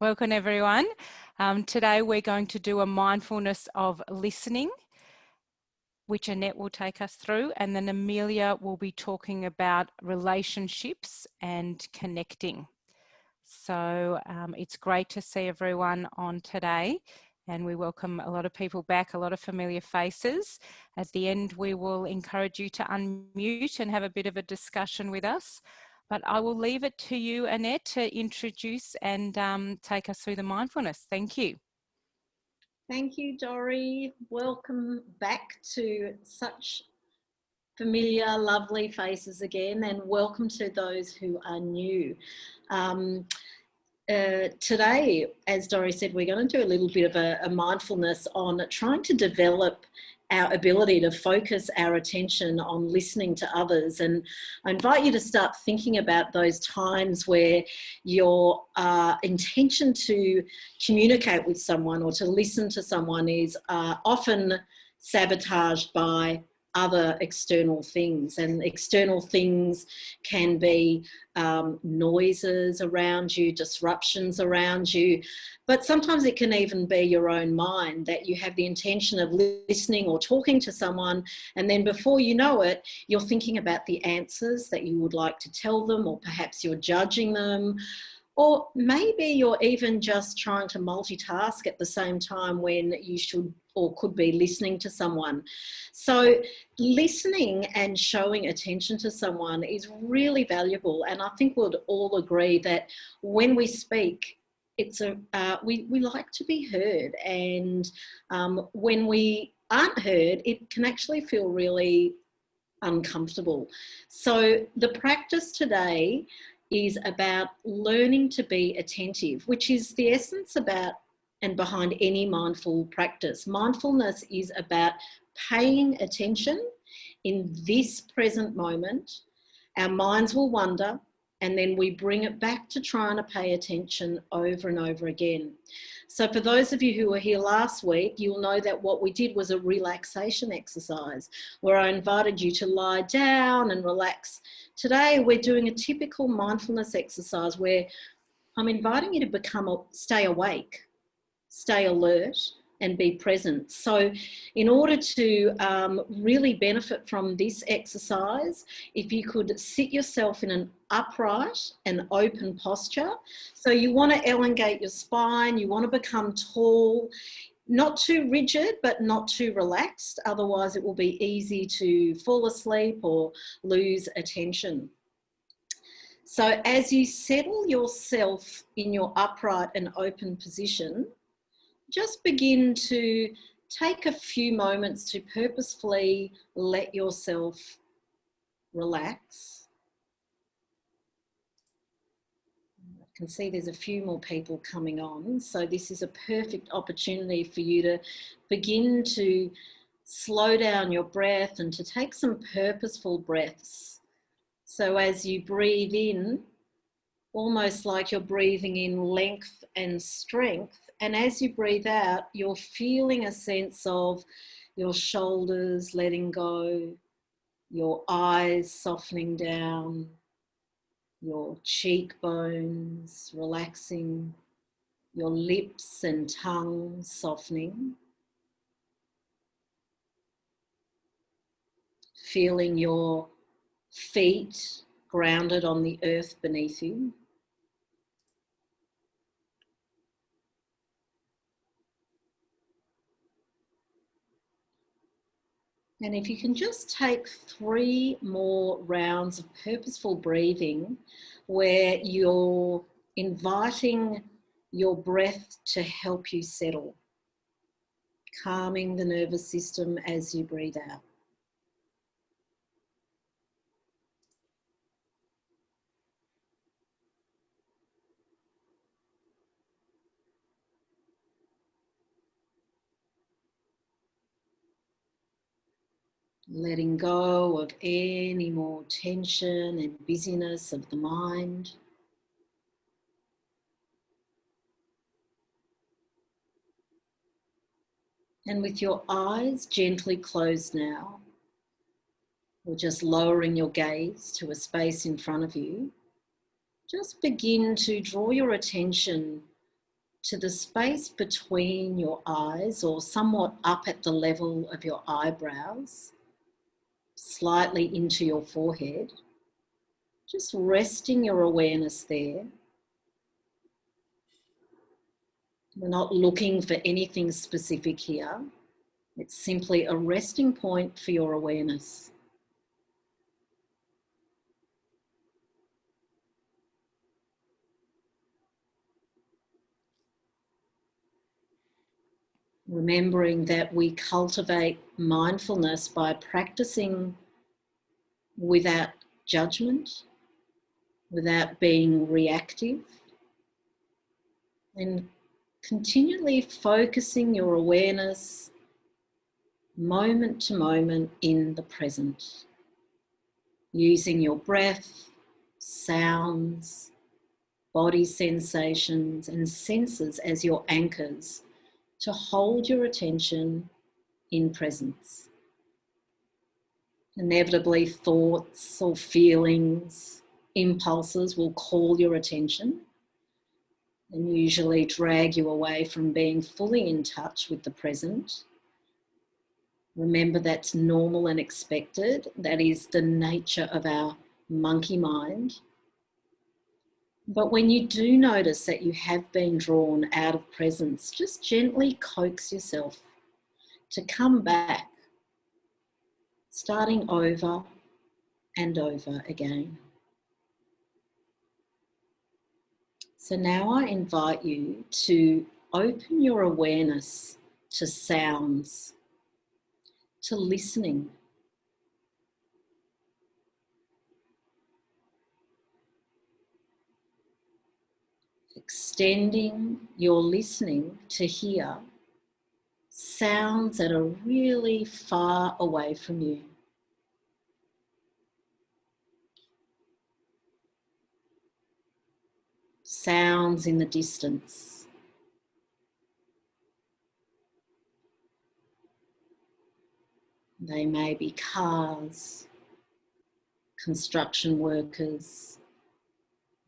Welcome everyone. Today we're going to do a mindfulness of listening, which Annette will take us through, and then Amelia will be talking about relationships and connecting. So it's great to see everyone on today, and we welcome a lot of people back, a lot of familiar faces. At the end, we will encourage you to unmute and have a bit of a discussion with us. But I will leave it to you, Annette, to introduce and take us through the mindfulness. Thank you. Thank you, Dori. Welcome back to such familiar, lovely faces again, and welcome to those who are new. Today, as Dori said, we're going to do a little bit of a mindfulness on trying to develop our ability to focus our attention on listening to others. And I invite you to start thinking about those times where your intention to communicate with someone or to listen to someone is often sabotaged by other external things. And external things can be noises around you, disruptions around you, but sometimes it can even be your own mind, that you have the intention of listening or talking to someone, and then before you know it, you're thinking about the answers that you would like to tell them, or perhaps you're judging them, or maybe you're even just trying to multitask at the same time when you should or could be listening to someone. So listening and showing attention to someone is really valuable. And I think we'd all agree that when we speak, we like to be heard. And when we aren't heard, it can actually feel really uncomfortable. So the practice today is about learning to be attentive, which is the essence about and behind any mindful practice. Mindfulness is about paying attention in this present moment. Our minds will wander, and then we bring it back to trying to pay attention over and over again. So for those of you who were here last week, you'll know that what we did was a relaxation exercise where I invited you to lie down and relax. Today, we're doing a typical mindfulness exercise where I'm inviting you to stay awake, stay alert, and be present. So in order to really benefit from this exercise, if you could sit yourself in an upright and open posture. So you want to elongate your spine, you want to become tall, not too rigid, but not too relaxed. Otherwise it will be easy to fall asleep or lose attention. So as you settle yourself in your upright and open position, just begin to take a few moments to purposefully let yourself relax. I can see there's a few more people coming on, so this is a perfect opportunity for you to begin to slow down your breath and to take some purposeful breaths. So as you breathe in, almost like you're breathing in length and strength. And as you breathe out, you're feeling a sense of your shoulders letting go, your eyes softening down, your cheekbones relaxing, your lips and tongue softening. Feeling your feet grounded on the earth beneath you. And if you can just take 3 more rounds of purposeful breathing where you're inviting your breath to help you settle, calming the nervous system as you breathe out. Letting go of any more tension and busyness of the mind. And with your eyes gently closed now, or just lowering your gaze to a space in front of you, just begin to draw your attention to the space between your eyes or somewhat up at the level of your eyebrows, slightly into your forehead. Just resting your awareness there. We're not looking for anything specific here. It's simply a resting point for your awareness. Remembering that we cultivate mindfulness by practicing without judgment, without being reactive, and continually focusing your awareness moment to moment in the present, using your breath, sounds, body sensations and senses as your anchors to hold your attention in presence. Inevitably, thoughts or feelings, impulses will call your attention and usually drag you away from being fully in touch with the present. Remember, that's normal and expected. That is the nature of our monkey mind. But when you do notice that you have been drawn out of presence, just gently coax yourself to come back, starting over and over again. So now I invite you to open your awareness to sounds, to listening. Extending your listening to hear sounds that are really far away from you. Sounds in the distance. They may be cars, construction workers,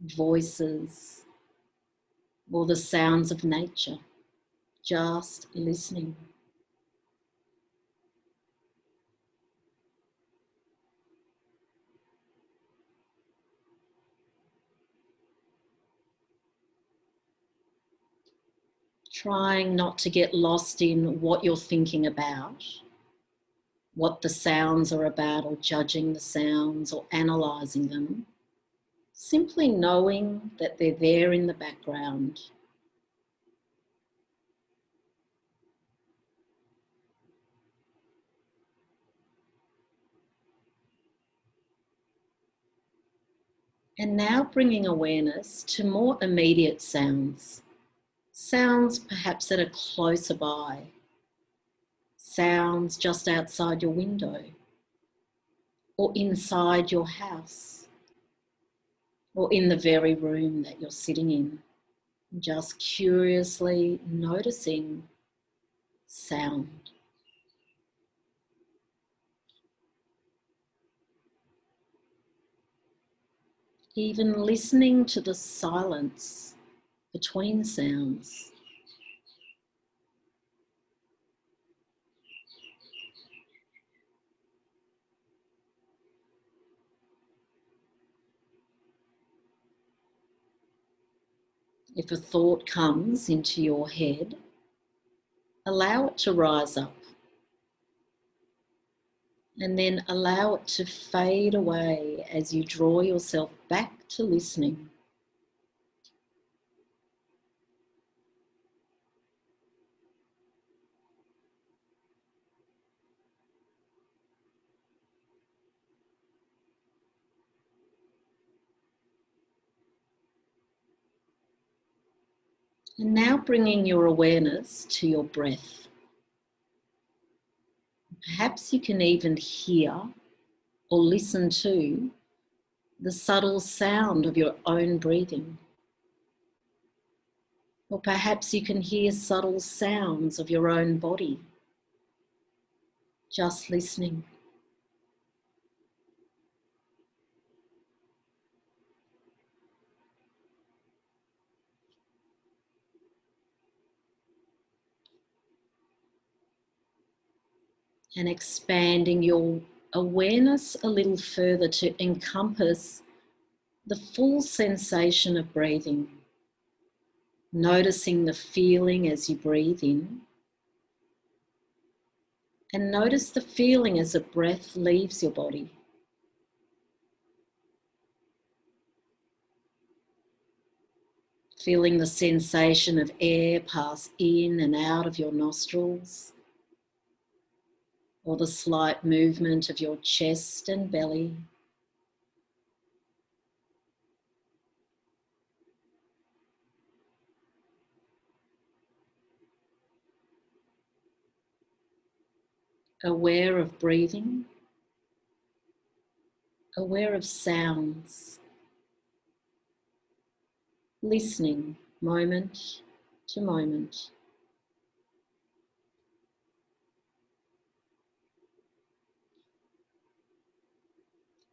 voices, or the sounds of nature. Just listening. Trying not to get lost in what you're thinking about, what the sounds are about, or judging the sounds or analysing them. Simply knowing that they're there in the background. And now bringing awareness to more immediate sounds. Sounds perhaps that are closer by. Sounds just outside your window. Or inside your house. Or in the very room that you're sitting in. Just curiously noticing sound. Even listening to the silence between sounds. If a thought comes into your head, allow it to rise up and then allow it to fade away as you draw yourself back to listening. And now bringing your awareness to your breath. Perhaps you can even hear or listen to the subtle sound of your own breathing. Or perhaps you can hear subtle sounds of your own body. Just listening. and expanding your awareness a little further to encompass the full sensation of breathing. Noticing the feeling as you breathe in, and notice the feeling as the breath leaves your body. Feeling the sensation of air pass in and out of your nostrils, or the slight movement of your chest and belly. Aware of breathing, aware of sounds, listening moment to moment.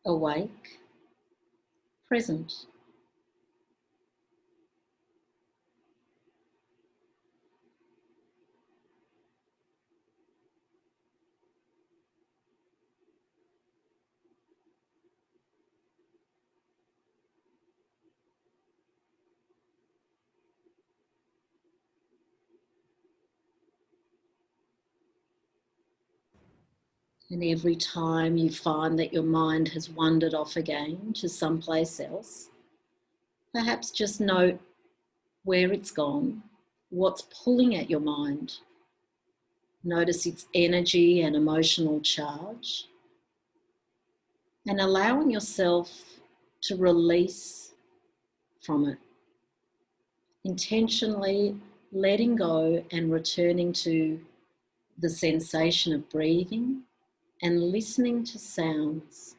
Awake, present. And every time you find that your mind has wandered off again to someplace else, perhaps just note where it's gone, what's pulling at your mind. Notice its energy and emotional charge, and allowing yourself to release from it. Intentionally letting go and returning to the sensation of breathing and listening to sounds.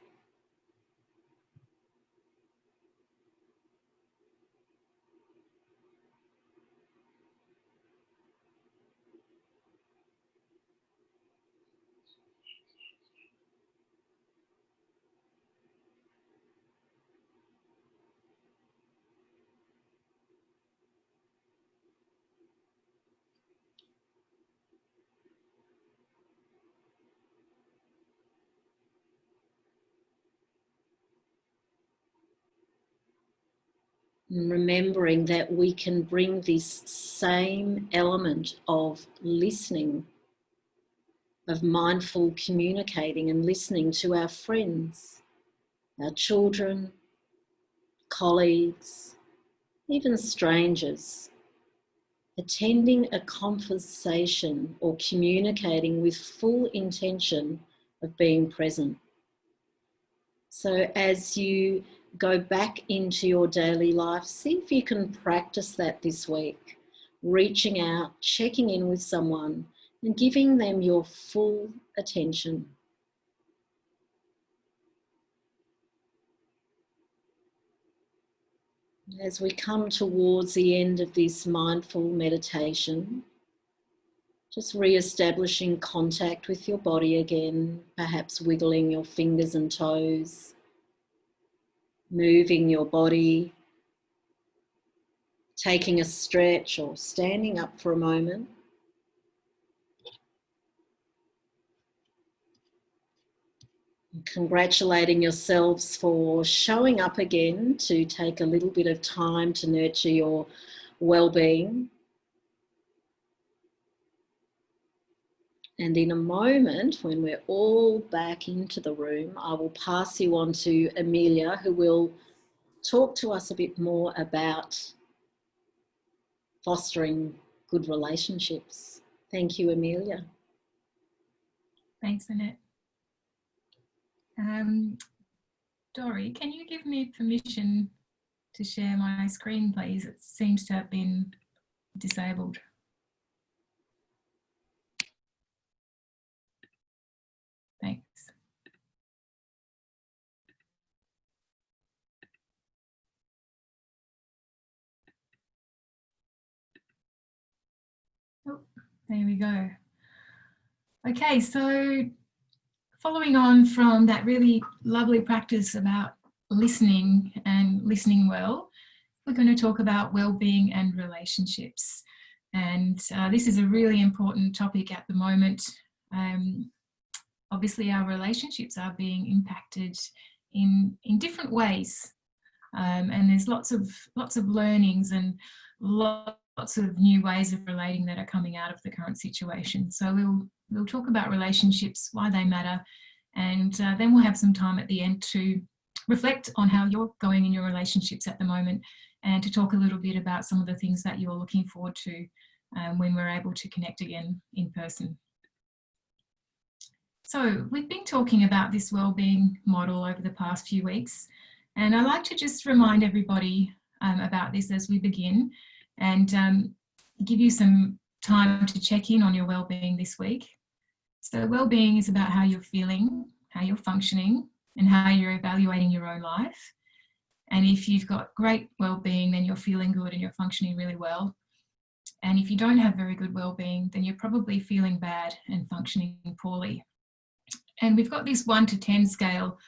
And remembering that we can bring this same element of listening, of mindful communicating and listening to our friends, our children, colleagues, even strangers. Attending a conversation or communicating with full intention of being present. So as you go back into your daily life, see if you can practice that this week. Reaching out, checking in with someone and giving them your full attention. As we come towards the end of this mindful meditation, just re-establishing contact with your body again, perhaps wiggling your fingers and toes, moving your body, taking a stretch or standing up for a moment. Congratulating yourselves for showing up again to take a little bit of time to nurture your well-being. And in a moment, when we're all back into the room, I will pass you on to Amelia, who will talk to us a bit more about fostering good relationships. Thank you, Amelia. Thanks, Annette. Dori, can you give me permission to share my screen, please? It seems to have been disabled. Thanks. Oh, there we go. Okay, so following on from that really lovely practice about listening and listening well, we're going to talk about well-being and relationships. And this is a really important topic at the moment. obviously our relationships are being impacted in different ways. And there's lots of learnings and lots of new ways of relating that are coming out of the current situation. So we'll talk about relationships, why they matter, and then we'll have some time at the end to reflect on how you're going in your relationships at the moment, and to talk a little bit about some of the things that you're looking forward to when we're able to connect again in person. So we've been talking about this wellbeing model over the past few weeks, and I'd like to just remind everybody about this as we begin, and give you some time to check in on your wellbeing this week. So wellbeing is about how you're feeling, how you're functioning, and how you're evaluating your own life. And if you've got great wellbeing, then you're feeling good and you're functioning really well. And if you don't have very good wellbeing, then you're probably feeling bad and functioning poorly. And we've got this 1 to 10 scale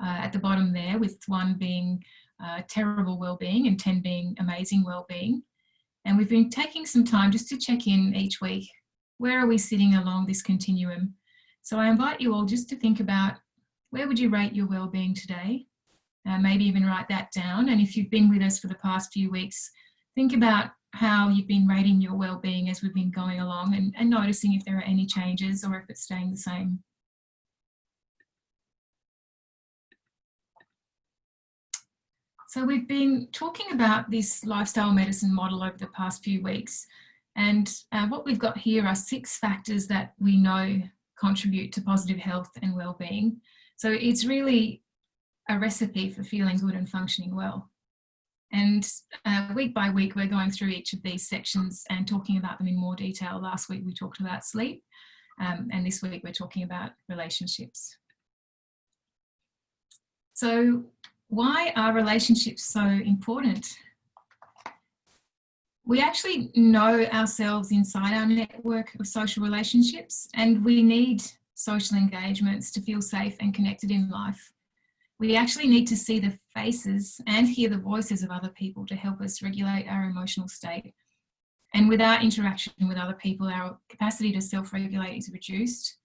at the bottom there, with 1 being terrible wellbeing and 10 being amazing wellbeing. And we've been taking some time just to check in each week. Where are we sitting along this continuum? So I invite you all just to think about, where would you rate your wellbeing today? Maybe even write that down. And if you've been with us for the past few weeks, think about how you've been rating your wellbeing as we've been going along, and noticing if there are any changes or if it's staying the same. So we've been talking about this lifestyle medicine model over the past few weeks, and what we've got here are 6 factors that we know contribute to positive health and well-being. So it's really a recipe for feeling good and functioning well. And week by week, we're going through each of these sections and talking about them in more detail. Last week, we talked about sleep, and this week, we're talking about relationships. So why are relationships so important? We actually know ourselves inside our network of social relationships, and we need social engagements to feel safe and connected in life. We actually need to see the faces and hear the voices of other people to help us regulate our emotional state. And without interaction with other people, our capacity to self-regulate is reduced.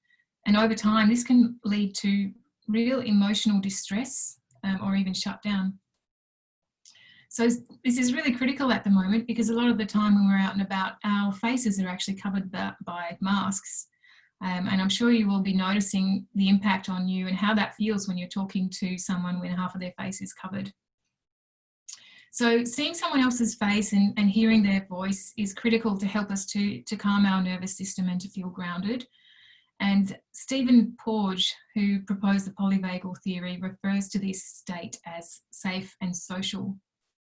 And over time, this can lead to real emotional distress or even shutdown. So this is really critical at the moment, because a lot of the time when we're out and about, our faces are actually covered by masks. And I'm sure you will be noticing the impact on you and how that feels when you're talking to someone when half of their face is covered. So seeing someone else's face and hearing their voice is critical to help us to calm our nervous system and to feel grounded. And Stephen Porges, who proposed the polyvagal theory, refers to this state as safe and social.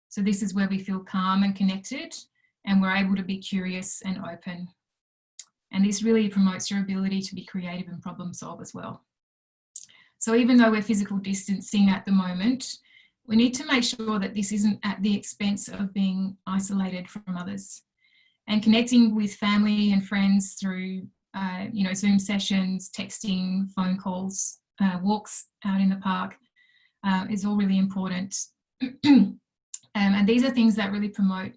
So this is where we feel calm and connected, and we're able to be curious and open. And this really promotes your ability to be creative and problem solve as well. So even though we're physical distancing at the moment, we need to make sure that this isn't at the expense of being isolated from others. And connecting with family and friends through Zoom sessions, texting, phone calls, walks out in the park is all really important. And these are things that really promote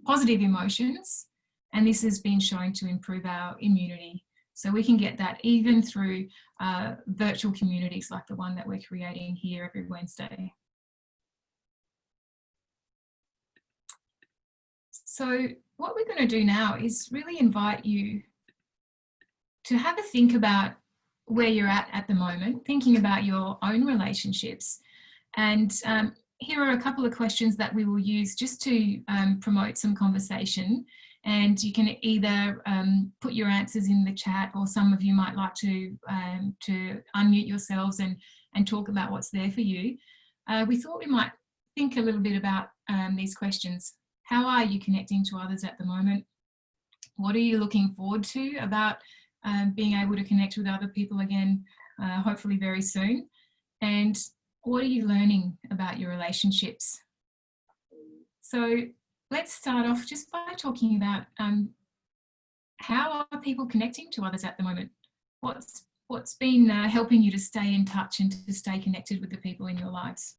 positive emotions. And this has been shown to improve our immunity. So we can get that even through virtual communities like the one that we're creating here every Wednesday. So what we're going to do now is really invite you to have a think about where you're at the moment, thinking about your own relationships. And here are a couple of questions that we will use just to promote some conversation. And you can either put your answers in the chat, or some of you might like to unmute yourselves and talk about what's there for you. We thought we might think a little bit about these questions. How are you connecting to others at the moment? What are you looking forward to about being able to connect with other people again, hopefully very soon? And what are you learning about your relationships? So let's start off just by talking about how are people connecting to others at the moment? What's been helping you to stay in touch and to stay connected with the people in your lives?